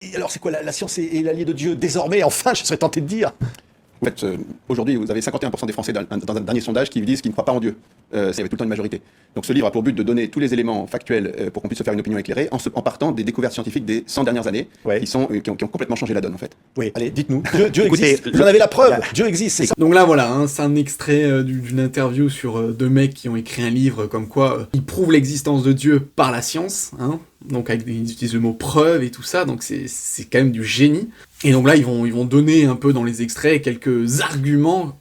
Et alors, c'est quoi, la science est l'allié de Dieu désormais, enfin, je serais tenté de dire. En fait, aujourd'hui, vous avez 51% des Français dans un dernier sondage qui disent qu'ils ne croient pas en Dieu. Ça y avait tout le temps une majorité. Donc ce livre a pour but de donner tous les éléments factuels pour qu'on puisse se faire une opinion éclairée en partant des découvertes scientifiques des 100 dernières années qui ont complètement changé la donne, en fait. Oui, Allez, dites-nous. Dieu Écoutez, existe. J'en avais la preuve. Dieu existe, c'est ça. Donc là, voilà, hein, c'est un extrait d'une interview sur deux mecs qui ont écrit un livre comme quoi ils prouvent l'existence de Dieu par la science, hein, donc ils utilisent le mot preuve et tout ça, donc c'est quand même du génie. Et donc là, ils vont donner un peu dans les extraits quelques arguments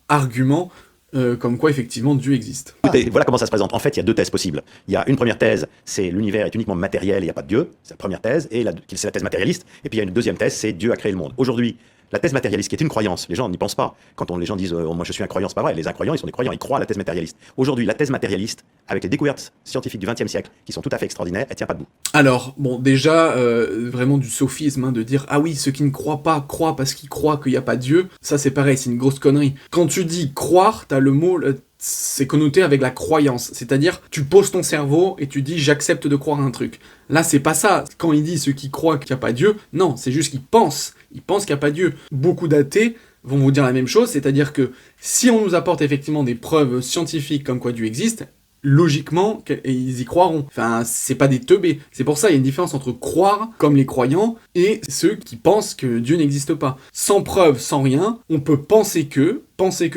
comme quoi effectivement Dieu existe. Écoutez, voilà comment ça se présente. En fait, il y a deux thèses possibles. Il y a une première thèse, c'est l'univers est uniquement matériel et il n'y a pas de Dieu. C'est la première thèse, et c'est la thèse matérialiste. Et puis il y a une deuxième thèse, c'est Dieu a créé le monde. Aujourd'hui, la thèse matérialiste, qui est une croyance, les gens n'y pensent pas. Quand les gens disent moi je suis incroyant, c'est pas vrai. Les incroyants, ils sont des croyants, ils croient à la thèse matérialiste. Aujourd'hui, la thèse matérialiste, avec les découvertes scientifiques du XXe siècle, qui sont tout à fait extraordinaires, elle tient pas debout. Alors, bon, déjà, vraiment du sophisme, hein, de dire « Ah oui, ceux qui ne croient pas, croient parce qu'ils croient qu'il n'y a pas Dieu », ça c'est pareil, c'est une grosse connerie. Quand tu dis « croire », t'as le mot... c'est connoté avec la croyance, c'est-à-dire tu poses ton cerveau et tu dis j'accepte de croire à un truc. Là c'est pas ça, quand il dit ceux qui croient qu'il n'y a pas Dieu, non, c'est juste qu'ils pensent qu'il n'y a pas Dieu. Beaucoup d'athées vont vous dire la même chose, c'est-à-dire que si on nous apporte effectivement des preuves scientifiques comme quoi Dieu existe, logiquement, ils y croiront. Enfin, c'est pas des teubés. C'est pour ça qu'il y a une différence entre croire, comme les croyants, et ceux qui pensent que Dieu n'existe pas. Sans preuve, sans rien, on peut penser que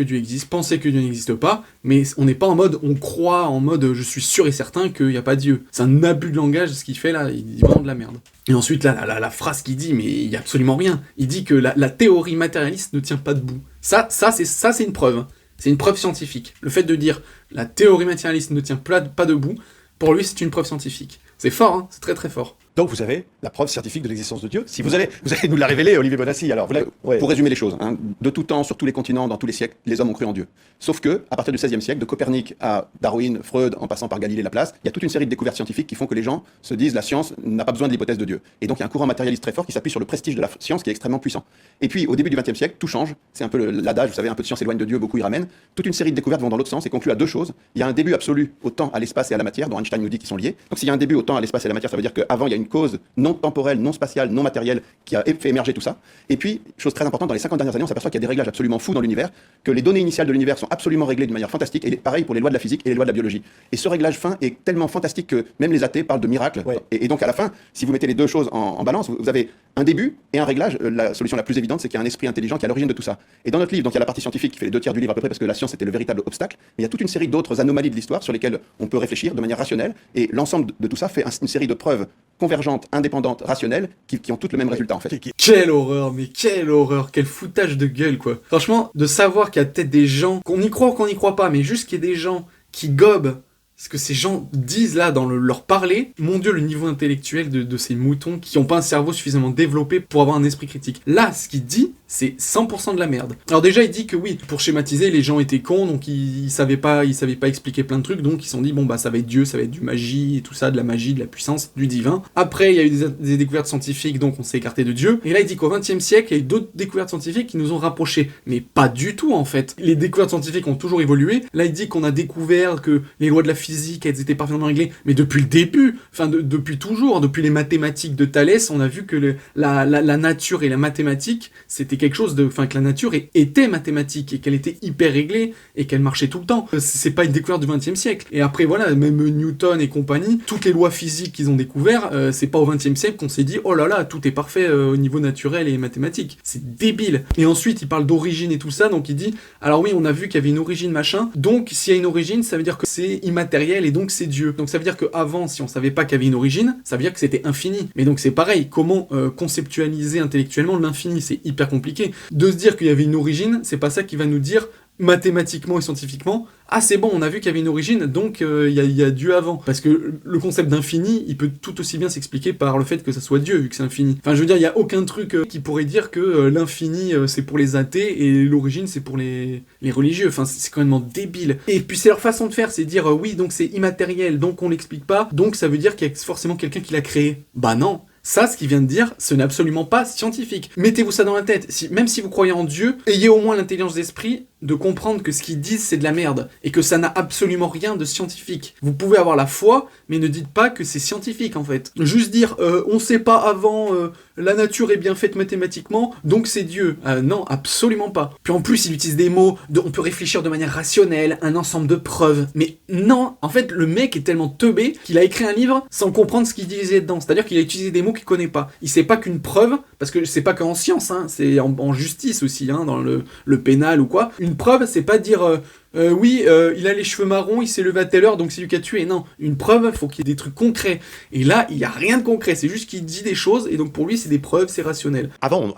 Dieu existe, penser que Dieu n'existe pas, mais on n'est pas en mode, on croit, en mode, je suis sûr et certain qu'il n'y a pas Dieu. C'est un abus de langage, ce qu'il fait là, il dit vraiment de la merde. Et ensuite, là, la phrase qu'il dit, mais il n'y a absolument rien. Il dit que la théorie matérialiste ne tient pas debout. Ça c'est une preuve. C'est une preuve scientifique. Le fait de dire la théorie matérialiste ne tient pas debout, pour lui c'est une preuve scientifique. C'est fort, hein, c'est très très fort. Donc vous avez la preuve scientifique de l'existence de Dieu. Si vous allez nous la révéler, Olivier Bonassi. Alors, pour résumer les choses, hein, de tout temps, sur tous les continents, dans tous les siècles, les hommes ont cru en Dieu. Sauf que, à partir du XVIe siècle, de Copernic à Darwin, Freud, en passant par Galilée Laplace, il y a toute une série de découvertes scientifiques qui font que les gens se disent la science n'a pas besoin de l'hypothèse de Dieu. Et donc il y a un courant matérialiste très fort qui s'appuie sur le prestige de la science qui est extrêmement puissant. Et puis au début du XXe siècle, tout change. C'est un peu l'adage, vous savez, un peu de science éloigne de Dieu, beaucoup y ramènent. Toute une série de découvertes vont dans l'autre sens et concluent à deux choses. Il y a un début absolu au temps, à l'espace et à la matière, dont Einstein nous dit qu'ils sont liés. Donc s'il y a un début au temps, à l'espace et à la matière, ça veut dire qu'avant il y a une cause non temporelle, non spatiale, non matérielle qui a fait émerger tout ça. Et puis, chose très importante, dans les 50 dernières années, on s'aperçoit qu'il y a des réglages absolument fous dans l'univers, que les données initiales de l'univers sont absolument réglées d'une manière fantastique, et pareil pour les lois de la physique et les lois de la biologie. Et ce réglage fin est tellement fantastique que même les athées parlent de miracle. Ouais. Et donc à la fin, si vous mettez les deux choses en balance, vous avez un début et un réglage. La solution la plus évidente, c'est qu'il y a un esprit intelligent qui est à l'origine de tout ça. Et dans notre livre, donc il y a la partie scientifique qui fait les 2 tiers du livre à peu près, parce que la science était le véritable obstacle, mais il y a toute une série d'autres anomalies de l'histoire sur lesquelles on peut réfléchir de manière rationnelle, et l'ensemble de tout ça fait une série de preuves convergentes, indépendantes, rationnelles, qui ont toutes le même résultat en fait. Quelle horreur, mais quelle horreur, quel foutage de gueule quoi. Franchement, de savoir qu'il y a peut-être des gens, qu'on y croit ou qu'on n'y croit pas, mais juste qu'il y ait des gens qui gobent ce que ces gens disent là dans leur parler, mon Dieu, le niveau intellectuel de ces moutons qui n'ont pas un cerveau suffisamment développé pour avoir un esprit critique. Là, ce qu'il dit, c'est 100% de la merde. Alors déjà, il dit que oui, pour schématiser, les gens étaient cons, donc ils savaient pas expliquer plein de trucs, donc ils se sont dit, bon bah ça va être Dieu, ça va être du magie et tout ça, de la magie, de la puissance, du divin. Après, il y a eu des découvertes scientifiques, donc on s'est écarté de Dieu. Et là, il dit qu'au XXe siècle, il y a eu d'autres découvertes scientifiques qui nous ont rapprochés. Mais pas du tout, en fait. Les découvertes scientifiques ont toujours évolué. Là, il dit qu'on a découvert que les lois de la physique, elles étaient parfaitement réglées, mais depuis le début, enfin depuis toujours, depuis les mathématiques de Thalès, on a vu que la nature et la mathématique, c'était quelque chose de, enfin que la nature était mathématique et qu'elle était hyper réglée et qu'elle marchait tout le temps. C'est pas une découverte du XXe siècle. Et après voilà, même Newton et compagnie, toutes les lois physiques qu'ils ont découvert, c'est pas au XXe siècle qu'on s'est dit oh là là, tout est parfait au niveau naturel et mathématique. C'est débile. Et ensuite il parle d'origine et tout ça, donc il dit alors oui on a vu qu'il y avait une origine machin, donc s'il y a une origine ça veut dire que c'est immatériel et donc c'est Dieu. Donc ça veut dire qu'avant si on savait pas qu'il y avait une origine, ça veut dire que c'était infini. Mais donc c'est pareil, comment conceptualiser intellectuellement l'infini, c'est hyper compliqué. De se dire qu'il y avait une origine, c'est pas ça qui va nous dire mathématiquement et scientifiquement ah c'est bon on a vu qu'il y avait une origine donc il y a Dieu avant, parce que le concept d'infini il peut tout aussi bien s'expliquer par le fait que ça soit Dieu vu que c'est infini. Enfin je veux dire il y a aucun truc qui pourrait dire que l'infini c'est pour les athées et l'origine c'est pour les religieux. Enfin c'est quand même débile. Et puis c'est leur façon de faire, c'est dire oui donc c'est immatériel donc on l'explique pas donc ça veut dire qu'il y a forcément quelqu'un qui l'a créé. Bah non. Ça, ce qu'il vient de dire, ce n'est absolument pas scientifique. Mettez-vous ça dans la tête. Même si vous croyez en Dieu, ayez au moins l'intelligence d'esprit de comprendre que ce qu'ils disent c'est de la merde et que ça n'a absolument rien de scientifique. Vous pouvez avoir la foi, mais ne dites pas que c'est scientifique en fait. Juste dire on sait pas avant, la nature est bien faite mathématiquement, donc c'est Dieu. Non, absolument pas. Puis en plus il utilise des mots, on peut réfléchir de manière rationnelle, un ensemble de preuves. Mais non, en fait le mec est tellement teubé qu'il a écrit un livre sans comprendre ce qu'il disait dedans. C'est-à-dire qu'il a utilisé des mots qu'il connaît pas. Il sait pas qu'une preuve, parce que c'est pas qu'en science, hein, c'est en justice aussi, hein, dans le pénal ou quoi. Une preuve, c'est pas dire oui, il a les cheveux marrons, il s'est levé à telle heure, donc c'est lui qui a tué. Non, une preuve, faut qu'il y ait des trucs concrets. Et là, il y a rien de concret, c'est juste qu'il dit des choses, et donc pour lui, c'est des preuves, c'est rationnel. Avant,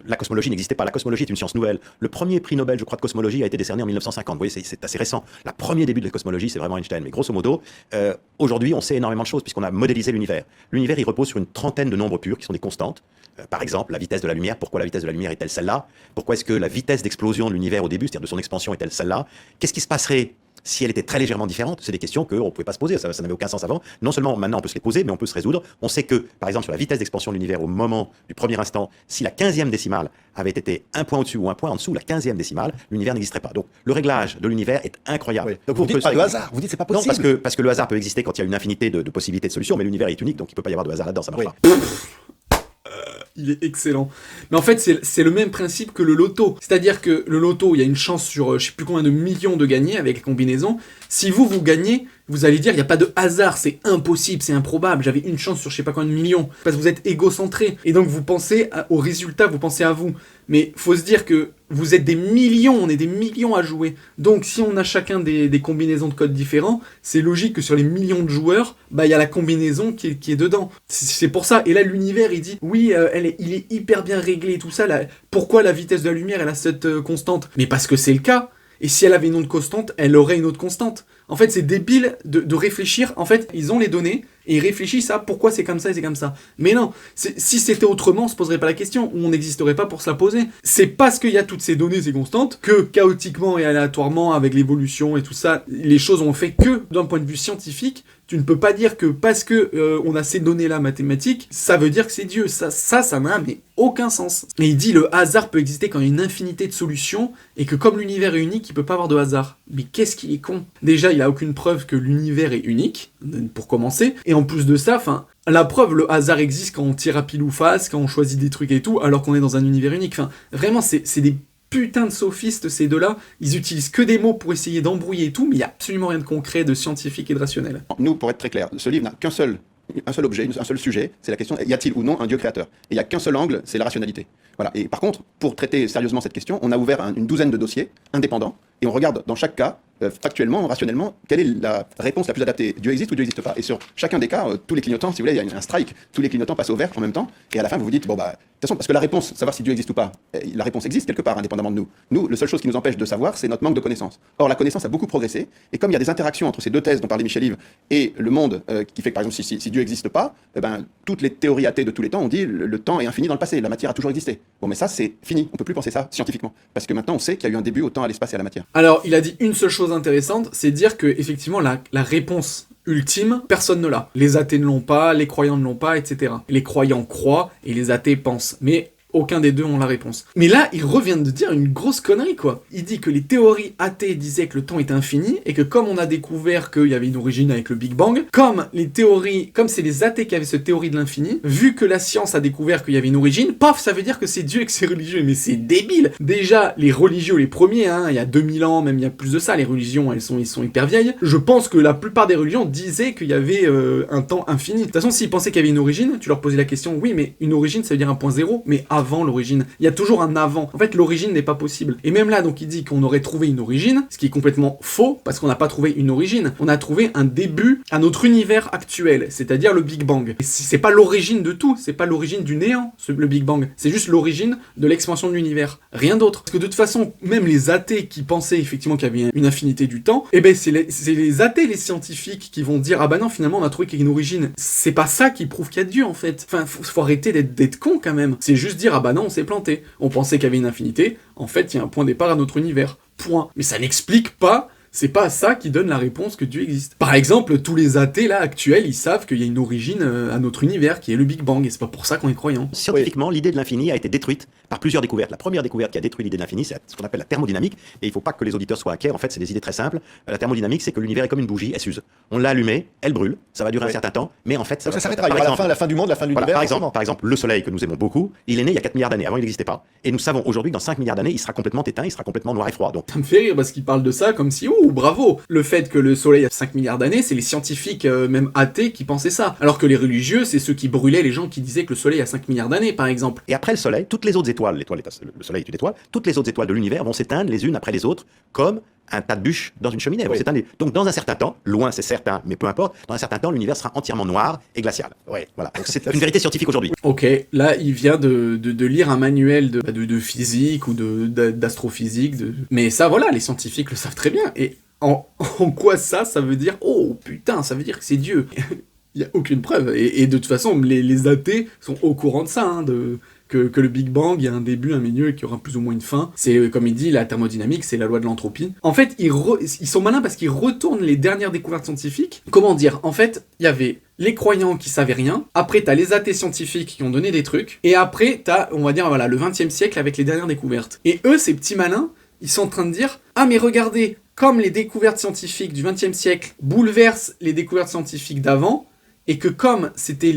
la cosmologie n'existait pas. La cosmologie est une science nouvelle. Le premier prix Nobel, je crois, de cosmologie a été décerné en 1950. Vous voyez, c'est assez récent. Le premier début de la cosmologie, c'est vraiment Einstein. Mais grosso modo, aujourd'hui, on sait énormément de choses, puisqu'on a modélisé l'univers. L'univers, il repose sur une trentaine de nombres purs, qui sont des constantes. Par exemple, la vitesse de la lumière. Pourquoi la vitesse de la lumière est-elle celle-là? Pourquoi est-ce que la vitesse d'explosion de l'univers au début, c'est-à-dire de son expansion, est-elle celle-là? Qu'est-ce qui se passerait si elle était très légèrement différente? C'est des questions qu'on ne pouvait pas se poser, ça n'avait aucun sens avant. Non seulement maintenant on peut se les poser, mais on peut se résoudre. On sait que, par exemple, sur la vitesse d'expansion de l'univers au moment du premier instant, si la 15e décimale avait été un point au-dessus ou un point en dessous, la 15e décimale, l'univers n'existerait pas. Donc le réglage de l'univers est incroyable. Oui. Donc vous dites pas le hasard, vous dites c'est pas possible. Non, parce que le hasard peut exister quand il y a une infinité de possibilités de solutions, mais l'univers est unique, donc il ne peut pas y avoir de hasard là-dedans, ça marche pas. Il est excellent. Mais en fait, c'est le même principe que le loto. C'est-à-dire que le loto, il y a une chance sur je sais plus combien de millions de gagner avec les combinaisons. Si vous gagnez, vous allez dire il n'y a pas de hasard, c'est impossible, c'est improbable, j'avais une chance sur je sais pas combien de millions. Parce que vous êtes égocentré. Et donc vous pensez au résultat, vous pensez à vous. Mais faut se dire que vous êtes des millions, on est des millions à jouer. Donc si on a chacun des combinaisons de codes différents, c'est logique que sur les millions de joueurs, il y a la combinaison qui est dedans. C'est pour ça. Et là l'univers il dit, oui, il est hyper bien réglé et tout ça. Là, pourquoi la vitesse de la lumière elle a cette constante? Mais parce que c'est le cas. Et si elle avait une autre constante, elle aurait une autre constante. En fait, c'est débile de réfléchir. En fait, ils ont les données et ils réfléchissent à pourquoi c'est comme ça et c'est comme ça. Mais non, si c'était autrement, on se poserait pas la question ou on n'existerait pas pour se la poser. C'est parce qu'il y a toutes ces données, ces constantes, que chaotiquement et aléatoirement, avec l'évolution et tout ça, les choses ont fait que, d'un point de vue scientifique, tu ne peux pas dire que parce que on a ces données-là mathématiques, ça veut dire que c'est Dieu. Ça n'a mais aucun sens. Et il dit le hasard peut exister quand il y a une infinité de solutions et que comme l'univers est unique, il peut pas avoir de hasard. Mais qu'est-ce qu'il est con. Déjà, il a aucune preuve que l'univers est unique, pour commencer. Et en plus de ça, la preuve, le hasard existe quand on tire à pile ou face, quand on choisit des trucs et tout, alors qu'on est dans un univers unique. Vraiment, c'est des putains de sophistes, ces deux-là. Ils utilisent que des mots pour essayer d'embrouiller et tout, mais il n'y a absolument rien de concret, de scientifique et de rationnel. Nous, pour être très clair, ce livre n'a qu'un seul objet, un seul sujet, c'est la question, y a-t-il ou non un Dieu créateur? Et il n'y a qu'un seul angle, c'est la rationalité. Voilà. Et par contre, pour traiter sérieusement cette question, on a ouvert une douzaine de dossiers indépendants, et on regarde dans chaque cas, factuellement, rationnellement, quelle est la réponse la plus adaptée? Dieu existe ou Dieu n'existe pas? Et sur chacun des cas, tous les clignotants, si vous voulez, il y a un strike, tous les clignotants passent au vert en même temps, et à la fin vous vous dites, bon bah, de toute façon, parce que la réponse, savoir si Dieu existe ou pas, la réponse existe quelque part, indépendamment de nous. Nous, la seule chose qui nous empêche de savoir, c'est notre manque de connaissance. Or, la connaissance a beaucoup progressé, et comme il y a des interactions entre ces deux thèses dont parlait Michel-Yves et le monde, qui fait que par exemple, si Dieu n'existe pas, toutes les théories athées de tous les temps ont dit le temps est infini dans le passé, la matière a toujours existé. Bon, mais ça, c'est fini, on peut plus penser ça scientifiquement, parce que maintenant on sait qu'il y a eu un début au temps, à l'espace et à la matière. Alors, il a dit une seule chose intéressante, c'est dire que effectivement la réponse ultime, personne ne l'a. Les athées ne l'ont pas, les croyants ne l'ont pas, etc. Les croyants croient et les athées pensent. Mais aucun des deux ont la réponse. Mais là, il revient de dire une grosse connerie, quoi. Il dit que les théories athées disaient que le temps est infini, et que comme on a découvert qu'il y avait une origine avec le Big Bang, comme c'est les athées qui avaient cette théorie de l'infini, vu que la science a découvert qu'il y avait une origine, paf, ça veut dire que c'est Dieu et que c'est religieux. Mais c'est débile! Déjà, les religieux, les premiers, il y a 2000 ans, même il y a plus de ça, les religions, ils sont hyper vieilles. Je pense que la plupart des religions disaient qu'il y avait un temps infini. De toute façon, s'ils pensaient qu'il y avait une origine, tu leur posais la question, oui, mais une origine, ça veut dire un point zéro, mais avant l'origine. Il y a toujours un avant. En fait, l'origine n'est pas possible. Et même là, donc, il dit qu'on aurait trouvé une origine, ce qui est complètement faux, parce qu'on n'a pas trouvé une origine. On a trouvé un début à notre univers actuel, c'est-à-dire le Big Bang. Et c'est pas l'origine de tout, c'est pas l'origine du néant, le Big Bang. C'est juste l'origine de l'expansion de l'univers. Rien d'autre. Parce que de toute façon, même les athées qui pensaient effectivement qu'il y avait une infinité du temps, c'est les athées, les scientifiques, qui vont dire, ah bah non, finalement, on a trouvé qu'il y a une origine. C'est pas ça qui prouve qu'il y a Dieu, en fait. Faut arrêter d'être con, quand même. C'est juste dire, ah bah non, on s'est planté. On pensait qu'il y avait une infinité, en fait, il y a un point de départ à notre univers. Point. Mais ça n'explique pas c'est pas ça qui donne la réponse que Dieu existe. Par exemple, tous les athées là actuels, ils savent qu'il y a une origine à notre univers qui est le Big Bang, et c'est pas pour ça qu'on est croyant. Scientifiquement, l'idée de l'infini a été détruite par plusieurs découvertes. La première découverte qui a détruit l'idée de l'infini, c'est ce qu'on appelle la thermodynamique, et il faut pas que les auditeurs soient inquiets, en fait c'est des idées très simples. La thermodynamique, c'est que l'univers est comme une bougie, elle s'use. On l'a allumée, elle brûle, ça va durer un certain temps, mais en fait ça s'arrêtera, il y aura la fin du monde, la fin de l'univers. Par exemple, le Soleil que nous aimons beaucoup, il est né il y a 4 milliards d'années, avant il n'existait pas. Et nous savons aujourd'hui que dans 5 milliards d'années, il sera complètement éteint, il sera complètement noir et froid. Donc ça me fait rire parce qu'il parle de ça comme si, bravo. Le fait que le Soleil a 5 milliards d'années, c'est les scientifiques, même athées, qui pensaient ça. Alors que les religieux, c'est ceux qui brûlaient les gens qui disaient que le Soleil a 5 milliards d'années, par exemple. Et après le Soleil, toutes les autres étoiles, le Soleil est une étoile, toutes les autres étoiles de l'univers vont s'éteindre les unes après les autres, comme un tas de bûches dans une cheminée. Donc dans un certain temps, loin c'est certain, mais peu importe, dans un certain temps, l'univers sera entièrement noir et glacial. Voilà. Donc c'est une vérité scientifique aujourd'hui. Ok, là il vient de lire un manuel de physique ou d'astrophysique, mais ça voilà, les scientifiques le savent très bien. Et en quoi ça veut dire, oh putain, ça veut dire que c'est Dieu. Il n'y a aucune preuve. Et de toute façon, les athées sont au courant de ça, hein, que le Big Bang, il y a un début, un milieu et qu'il y aura plus ou moins une fin. C'est, comme il dit, la thermodynamique, c'est la loi de l'entropie. En fait, ils sont malins parce qu'ils retournent les dernières découvertes scientifiques. Comment dire ? En fait, il y avait les croyants qui savaient rien, après t'as les athées scientifiques qui ont donné des trucs, et après t'as, on va dire, voilà, le 20e siècle avec les dernières découvertes. Et eux, ces petits malins, ils sont en train de dire « Ah mais regardez, comme les découvertes scientifiques du 20e siècle bouleversent les découvertes scientifiques d'avant, et que comme c'était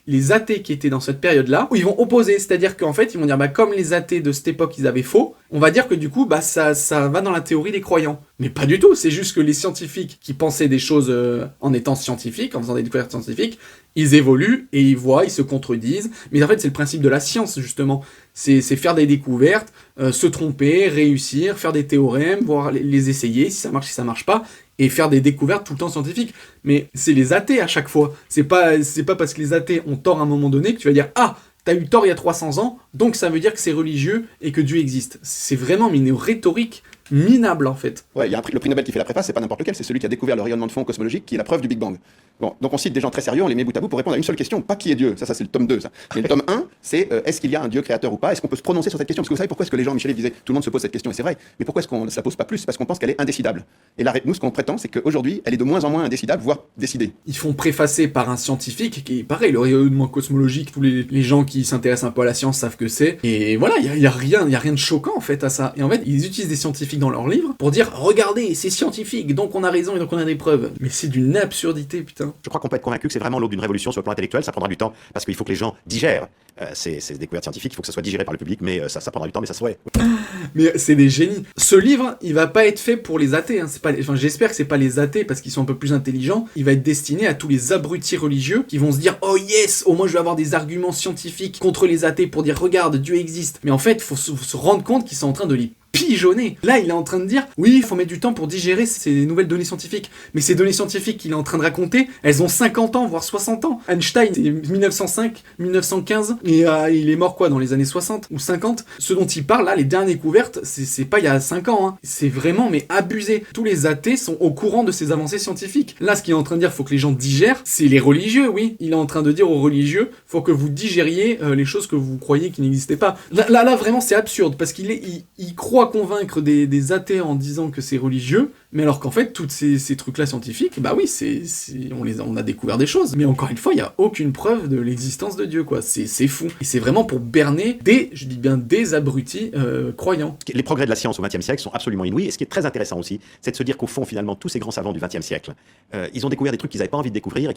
les athées qui étaient dans cette période-là, où ils vont opposer, c'est-à-dire qu'en fait, ils vont dire, comme les athées de cette époque, ils avaient faux, on va dire que du coup, ça va dans la théorie des croyants. Mais pas du tout, c'est juste que les scientifiques qui pensaient des choses en étant scientifiques, en faisant des découvertes scientifiques, ils évoluent et ils voient, ils se contredisent. Mais en fait, c'est le principe de la science, justement. C'est faire des découvertes, se tromper, réussir, faire des théorèmes, voir les essayer, si ça marche pas, et faire des découvertes tout le temps scientifiques. Mais c'est les athées à chaque fois. C'est pas parce que les athées ont tort à un moment donné que tu vas dire « Ah, t'as eu tort il y a 300 ans, donc ça veut dire que c'est religieux et que Dieu existe. » C'est vraiment une rhétorique minable, en fait. Ouais, il y a le prix Nobel qui fait la préface, c'est pas n'importe lequel, c'est celui qui a découvert le rayonnement de fond cosmologique, qui est la preuve du Big Bang. Bon, donc on cite des gens très sérieux, on les met bout à bout pour répondre à une seule question, pas qui est Dieu, ça c'est le tome 2, ça. Mais le tome 1, c'est est-ce qu'il y a un Dieu créateur ou pas, est-ce qu'on peut se prononcer sur cette question, parce que vous savez pourquoi est-ce que les gens, Michelet disait, tout le monde se pose cette question, et c'est vrai, mais pourquoi est-ce qu'on ne se la pose pas plus? Parce qu'on pense qu'elle est indécidable. Et là, nous, ce qu'on prétend, c'est qu'aujourd'hui, elle est de moins en moins indécidable, voire décidée. Ils font préfacer par un scientifique, qui est pareil, le rayonnement cosmologique, tous les gens qui s'intéressent un peu à la science savent que c'est, et voilà, il y a rien de choquant, en fait, à ça. Et en fait, ils utilisent des scientifiques dans leurs livres pour dire, regardez, c'est scientifique, donc on a raison et donc on a des preuves. Mais c'est d'une absurdité, putain. Je crois qu'on peut être convaincu que c'est vraiment l'aube d'une révolution sur le plan intellectuel, ça prendra du temps, parce qu'il faut que les gens digèrent ces découvertes scientifiques, il faut que ça soit digéré par le public, mais ça prendra du temps, mais ça se fait. Mais c'est des génies. Ce livre, il va pas être fait pour les athées, hein. J'espère que c'est pas les athées, parce qu'ils sont un peu plus intelligents, il va être destiné à tous les abrutis religieux, qui vont se dire, oh yes, au moins je vais avoir des arguments scientifiques contre les athées pour dire, regarde, Dieu existe. Mais en fait, faut se rendre compte qu'ils sont en train de les pigeonner. Là, il est en train de dire, oui, il faut mettre du temps pour digérer ces nouvelles données scientifiques. Mais ces données scientifiques qu'il est en train de raconter, elles ont 50 ans, voire 60 ans. Einstein, c'est 1905, 1915, et il est mort dans les années 60 ou 50. Ce dont il parle, là, les dernières découvertes, c'est pas il y a 5 ans, hein. C'est vraiment, mais abusé. Tous les athées sont au courant de ces avancées scientifiques. Là, ce qu'il est en train de dire, faut que les gens digèrent, c'est les religieux, oui. Il est en train de dire aux religieux, faut que vous digériez les choses que vous croyez qui n'existaient pas. Là, vraiment, c'est absurde, parce qu'il croit convaincre des athées en disant que c'est religieux, mais alors qu'en fait, tous ces trucs-là scientifiques, bah oui, on a découvert des choses, mais encore une fois, il n'y a aucune preuve de l'existence de Dieu, quoi. C'est fou. Et c'est vraiment pour berner je dis bien des abrutis croyants. Les progrès de la science au XXe siècle sont absolument inouïs, et ce qui est très intéressant aussi, c'est de se dire qu'au fond, finalement, tous ces grands savants du XXe siècle, ils ont découvert des trucs qu'ils n'avaient pas envie de découvrir, et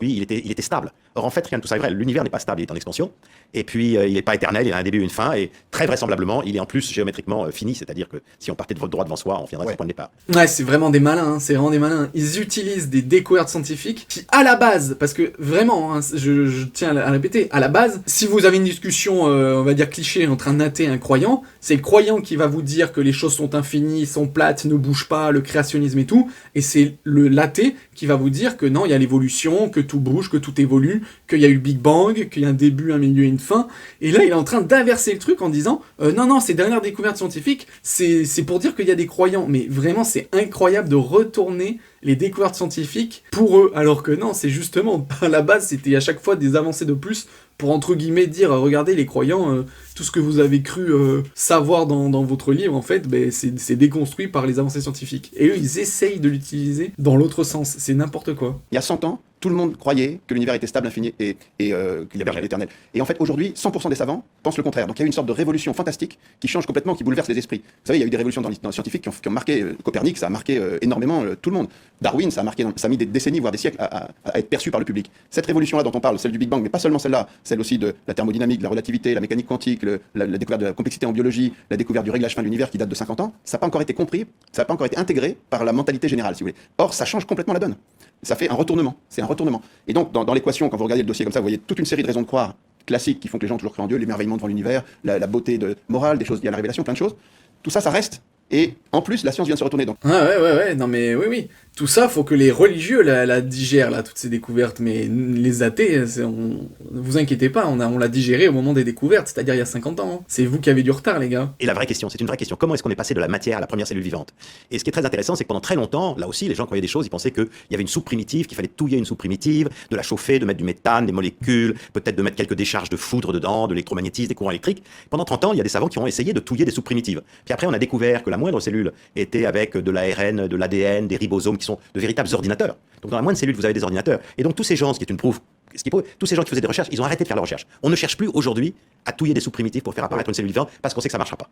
il était stable. Or, en fait, rien de tout ça est vrai. L'univers n'est pas stable, il est en expansion, et puis il n'est pas éternel, il a un début et une fin, et très vraisemblablement, il est en plus géométriquement fini, c'est-à-dire que si on partait de votre droit devant soi, on viendrait à ce point de départ. Ouais, c'est vraiment des malins, hein, c'est vraiment des malins. Ils utilisent des découvertes scientifiques qui, à la base, parce que vraiment, hein, je tiens à répéter, à la base, si vous avez une discussion, on va dire cliché, entre un athée et un croyant, c'est le croyant qui va vous dire que les choses sont infinies, sont plates, ne bougent pas, le créationnisme et tout, et c'est l'athée qui va vous dire que non, il y a l'évolution, que tout bouge, que tout évolue, qu'il y a eu le Big Bang, qu'il y a un début, un milieu et une fin, et là il est en train d'inverser le truc en disant non, ces dernières découvertes scientifiques, c'est pour dire qu'il y a des croyants, mais vraiment c'est incroyable de retourner les découvertes scientifiques pour eux, alors que non, c'est justement, à la base, c'était à chaque fois des avancées de plus pour entre guillemets dire, regardez les croyants, tout ce que vous avez cru savoir dans votre livre, en fait, ben, c'est déconstruit par les avancées scientifiques. Et eux, ils essayent de l'utiliser dans l'autre sens. C'est n'importe quoi. Il y a 100 ans, tout le monde croyait que l'univers était stable, infini et qu'il y avait rien d'éternel. Et en fait, aujourd'hui, 100% des savants pensent le contraire. Donc il y a eu une sorte de révolution fantastique qui change complètement, qui bouleverse les esprits. Vous savez, il y a eu des révolutions dans les scientifiques qui ont marqué Copernic, ça a marqué énormément tout le monde. Darwin, ça a mis des décennies, voire des siècles à être perçu par le public. Cette révolution-là dont on parle, celle du Big Bang, mais pas seulement celle-là, celle aussi de la thermodynamique, de la relativité, la mécanique quantique, la découverte de la complexité en biologie, la découverte du réglage fin de l'univers qui date de 50 ans, ça n'a pas encore été compris, ça n'a pas encore été intégré par la mentalité générale, si vous voulez. Or, ça change complètement la donne. Ça fait un retournement, c'est un retournement. Et donc, dans l'équation, quand vous regardez le dossier comme ça, vous voyez toute une série de raisons de croire classiques qui font que les gens ont toujours cru en Dieu, l'émerveillement devant l'univers, la beauté morale, des choses liées à la révélation, plein de choses. Tout ça, ça reste. Et en plus, la science vient de se retourner. Donc. Ouais, non mais oui. Tout ça, faut que les religieux la digèrent, là, toutes ces découvertes. Mais les athées, ne vous inquiétez pas, on l'a digéré au moment des découvertes, c'est-à-dire il y a 50 ans. Hein. C'est vous qui avez du retard, les gars. Et la vraie question, c'est une vraie question. Comment est-ce qu'on est passé de la matière à la première cellule vivante? Et ce qui est très intéressant, c'est que pendant très longtemps, là aussi, les gens croyaient des choses, ils pensaient qu'il y avait une soupe primitive, qu'il fallait touiller une soupe primitive, de la chauffer, de mettre du méthane, des molécules, peut-être de mettre quelques décharges de foudre dedans, de l'électromagnétisme, des courants électriques. Pendant 30 ans, il y a des savants qui ont essayé de touiller des soupes primitives. Puis après, on a découvert que la moindre cellule était avec de l'ARN, de l'ADN, des ribosomes qui sont de véritables ordinateurs. Donc dans la moindre cellule, vous avez des ordinateurs. Et donc tous ces gens, tous ces gens qui faisaient des recherches, ils ont arrêté de faire leurs recherches. On ne cherche plus aujourd'hui à touiller des soupes primitives pour faire apparaître une cellule vivante parce qu'on sait que ça marchera pas.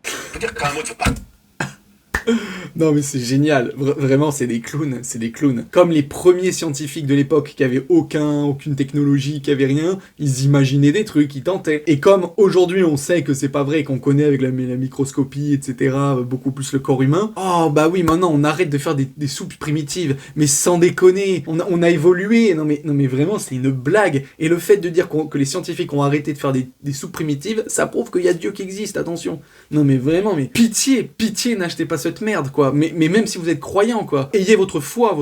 Non mais c'est génial, vraiment c'est des clowns. Comme les premiers scientifiques de l'époque qui avaient aucune technologie, qui avaient rien, ils imaginaient des trucs, ils tentaient. Et comme aujourd'hui on sait que c'est pas vrai, qu'on connaît avec la microscopie, etc., beaucoup plus le corps humain, oh bah oui, maintenant on arrête de faire des soupes primitives, mais sans déconner, on a évolué, non mais vraiment c'est une blague. Et le fait de dire que les scientifiques ont arrêté de faire des soupes primitives, ça prouve qu'il y a Dieu qui existe, attention. Non mais vraiment, mais pitié, n'achetez pas cette merde, quoi. Mais même si vous êtes croyant, quoi, ayez votre foi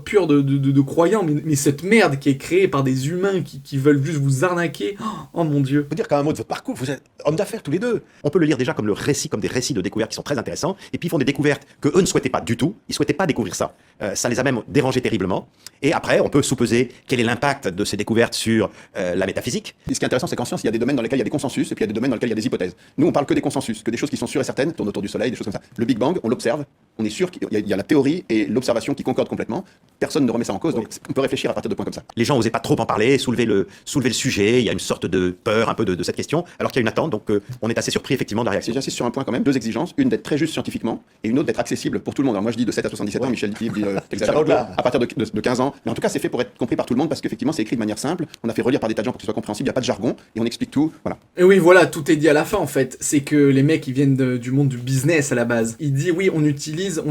pure de croyant, mais cette merde qui est créée par des humains qui veulent juste vous arnaquer, oh mon Dieu. Je peux dire qu'à un mot de votre parcours, vous êtes hommes d'affaires tous les deux. On peut le lire déjà comme des récits de découvertes qui sont très intéressants, et puis ils font des découvertes que eux ne souhaitaient pas du tout, ils souhaitaient pas découvrir ça. Ça les a même dérangés terriblement, et après on peut sous-peser quel est l'impact de ces découvertes sur la métaphysique. Et ce qui est intéressant, c'est qu'en science, il y a des domaines dans lesquels il y a des consensus, et puis il y a des domaines dans lesquels il y a des hypothèses. Nous, on parle que des consensus, que des choses qui sont sûres et certaines, tournent autour du soleil, des choses comme ça. Le Big Bang, on l'observe, on est sûr qu'il y a la théorie et l'observation qui concordent complètement. Personne ne remet ça en cause, donc on peut réfléchir à partir de points comme ça. Les gens n'osaient pas trop en parler, soulever le sujet, il y a une sorte de peur un peu de cette question, alors qu'il y a une attente, donc on est assez surpris effectivement de la réaction. Si j'insiste sur un point quand même, deux exigences, une d'être très juste scientifiquement, et une autre d'être accessible pour tout le monde. Alors moi je dis de 7 à 77 ans, Michel dit à partir de 15 ans, mais en tout cas c'est fait pour être compris par tout le monde, parce qu'effectivement c'est écrit de manière simple, on a fait relire par des tas de gens pour que ce soit compréhensible, il n'y a pas de jargon, et on explique tout, voilà. Et oui, voilà, tout est dit à la fin en fait, c'est que les mecs ils viennent du monde du business à la base. Il dit oui, on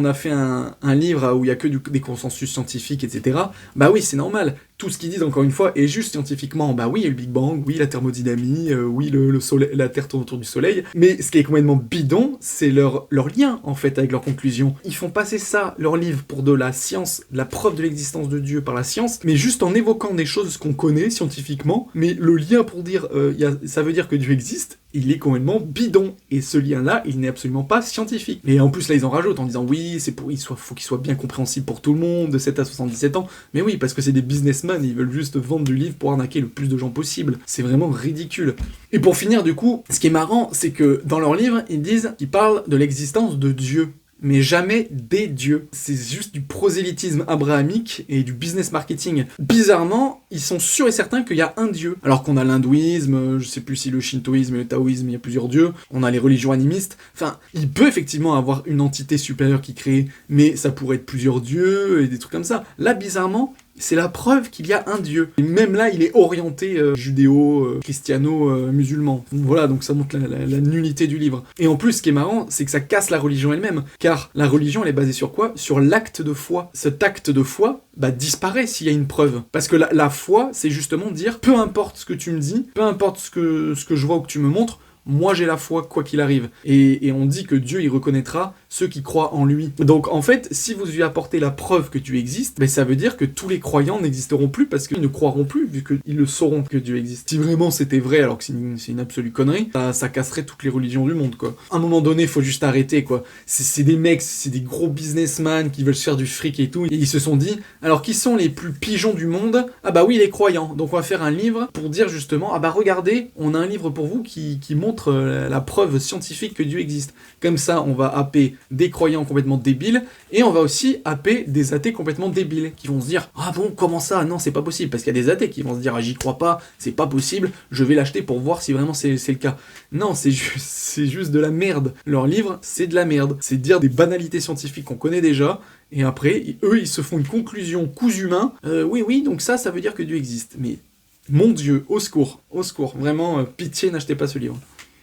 a fait un livre où il y a que des consensus scientifiques, etc. Bah oui, c'est normal. Tout ce qu'ils disent, encore une fois, est juste scientifiquement. Bah oui, il y a le Big Bang, oui, la thermodynamie, oui, le soleil, la Terre tourne autour du Soleil. Mais ce qui est complètement bidon, c'est leur lien, en fait, avec leurs conclusions. Ils font passer ça, leur livre, pour de la science, la preuve de l'existence de Dieu par la science, mais juste en évoquant des choses qu'on connaît scientifiquement, mais le lien pour dire, ça veut dire que Dieu existe, il est complètement bidon. Et ce lien-là, il n'est absolument pas scientifique. Et en plus, là, ils en rajoutent en disant, oui, faut qu'il soit bien compréhensible pour tout le monde, de 7 à 77 ans. Mais oui, parce que c'est des businessmen, ils veulent juste vendre du livre pour arnaquer le plus de gens possible. C'est vraiment ridicule. Et pour finir, du coup, ce qui est marrant, c'est que dans leur livre, ils disent qu'ils parlent de l'existence de Dieu, mais jamais des dieux. C'est juste du prosélytisme abrahamique et du business marketing. Bizarrement, ils sont sûrs et certains qu'il y a un dieu. Alors qu'on a l'hindouisme, je sais plus si le shintoïsme et le taoïsme, il y a plusieurs dieux, on a les religions animistes. Enfin, il peut effectivement avoir une entité supérieure qui crée, mais ça pourrait être plusieurs dieux et des trucs comme ça. Là, bizarrement, c'est la preuve qu'il y a un dieu. Et même là, il est orienté judéo-christiano-musulman. Voilà, donc ça montre la nullité du livre. Et en plus, ce qui est marrant, c'est que ça casse la religion elle-même. Car la religion, elle est basée sur quoi ? Sur l'acte de foi. Cet acte de foi, disparaît s'il y a une preuve. Parce que la foi, c'est justement dire, peu importe ce que tu me dis, peu importe ce que je vois ou que tu me montres, moi j'ai la foi quoi qu'il arrive. Et on dit que Dieu il reconnaîtra ceux qui croient en lui. Donc en fait, si vous lui apportez la preuve que Dieu existe, ben, ça veut dire que tous les croyants n'existeront plus parce qu'ils ne croiront plus vu qu'ils le sauront que Dieu existe. Si vraiment c'était vrai alors que c'est une absolue connerie, ça casserait toutes les religions du monde, quoi. À un moment donné, il faut juste arrêter, quoi. C'est des mecs, c'est des gros businessmen qui veulent se faire du fric et tout, et ils se sont dit, alors qui sont les plus pigeons du monde? Ah bah oui, les croyants. Donc on va faire un livre pour dire justement, ah bah regardez, on a un livre pour vous qui montre la preuve scientifique que Dieu existe. Comme ça, on va happer des croyants complètement débiles, et on va aussi happer des athées complètement débiles, qui vont se dire, ah bon, comment ça? Non, c'est pas possible, parce qu'il y a des athées qui vont se dire, ah j'y crois pas, c'est pas possible, je vais l'acheter pour voir si vraiment c'est le cas. Non, c'est juste de la merde. Leur livre, c'est de la merde. C'est dire des banalités scientifiques qu'on connaît déjà, et après, eux, ils se font une conclusion cousu main. Oui, donc ça veut dire que Dieu existe. Mais, mon Dieu, au secours, vraiment, pitié, n'achetez pas ce livre.